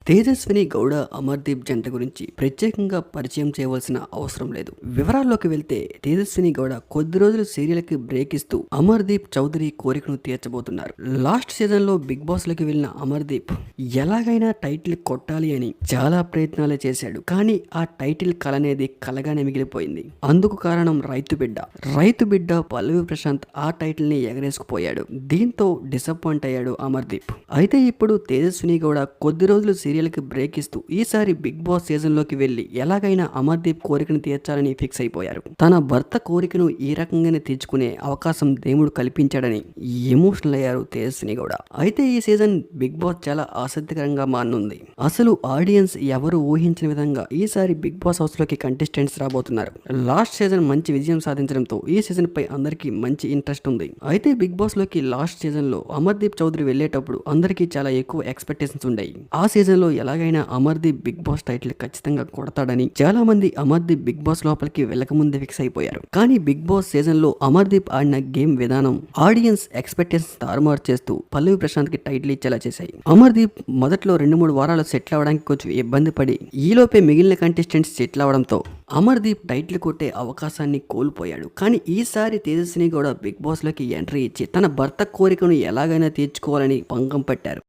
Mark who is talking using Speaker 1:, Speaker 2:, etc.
Speaker 1: తేజస్విని గౌడ అమర్దీప్ జంట గురించి ప్రత్యేకంగా పరిచయం చేయవలసిన అవసరం లేదు. వివరాల్లోకి వెళ్తే తేజస్విని గౌడ కొద్ది రోజులు సీరియల్కి బ్రేక్ ఇస్తూ అమర్దీప్ చౌదరి కోరికను తీర్చబోతున్నారు. లాస్ట్ సీజన్ లో బిగ్ బాస్ లోకి వెళ్ళిన అమర్దీప్ ఎలాగైనా టైటిల్ కొట్టాలి అని చాలా ప్రయత్నాలే చేశాడు. కానీ ఆ టైటిల్ కల అనేది కలగానే మిగిలిపోయింది. అందుకు కారణం రైతు బిడ్డ పల్లవి ప్రశాంత్ ఆ టైటిల్ ని ఎగరేసుకుపోయాడు. దీంతో డిసప్పాయింట్ అయ్యాడు అమర్దీప్. అయితే ఇప్పుడు తేజస్విని గౌడ కొద్ది రోజులు సీరియల్కి బ్రేక్ ఇస్తూ ఈసారి బిగ్ బాస్ సీజన్ లోకి వెళ్లి ఎలాగైనా అమర్దీప్ కోరికను తీర్చాలని ఫిక్స్ అయిపోయారు. తన భర్త కోరికను ఈ రకంగానే తీర్చుకునే అవకాశం దేవుడు కల్పించాడని ఎమోషనల్ అయ్యారు తేజస్విని గౌడ. అయితే ఈ సీజన్ బిగ్ బాస్ చాలా ఆసక్తికరంగా మారనుంది. అసలు ఆడియన్స్ ఎవరు ఊహించిన విధంగా ఈసారి బిగ్ బాస్ హౌస్ లోకి కంటెస్టెంట్స్ రాబోతున్నారు. లాస్ట్ సీజన్ మంచి విజయం సాధించడంతో ఈ సీజన్ పై అందరికీ మంచి ఇంట్రెస్ట్ ఉంది. అయితే బిగ్ బాస్ లోకి లాస్ట్ సీజన్ లో అమర్దీప్ చౌదరి వెళ్లేటప్పుడు అందరికీ చాలా ఎక్కువ ఎక్స్పెక్టేషన్స్ ఉండేవి. ఆ సీజన్ లో ఎలాగైనా అమర్దీప్ బిగ్ బాస్ టైటిల్ ఖచ్చితంగా కొడతాడని చాలా మంది అమర్దీప్ బిగ్ బాస్ లోపలికి వెళ్ళకముందే ఫిక్స్ అయిపోయారు. కానీ బిగ్ బాస్ సీజన్ లో అమర్దీప్ ఆడిన గేమ్ విధానం ఆడియన్స్ ఎక్స్పెక్టేషన్స్ తారుమారు చేస్తూ పల్లవి ప్రశాంత్ కి టైటిల్ ఇచ్చేలా చేశాయి. అమర్దీప్ మొదట్లో 2-3 వారాలు సెటిల్ అవడానికి కొంచెం ఇబ్బంది పడి ఈలోపే మిగిలిన కంటెస్టెంట్స్ సెటిల్ అవడంతో అమర్దీప్ టైటిల్ కొట్టే అవకాశాన్ని కోల్పోయాడు. కానీ ఈసారి తేజస్విని కూడా బిగ్ బాస్ లోకి ఎంట్రీ ఇచ్చి తన భర్త కోరికను ఎలాగైనా తీర్చుకోవాలని పంగం పట్టారు.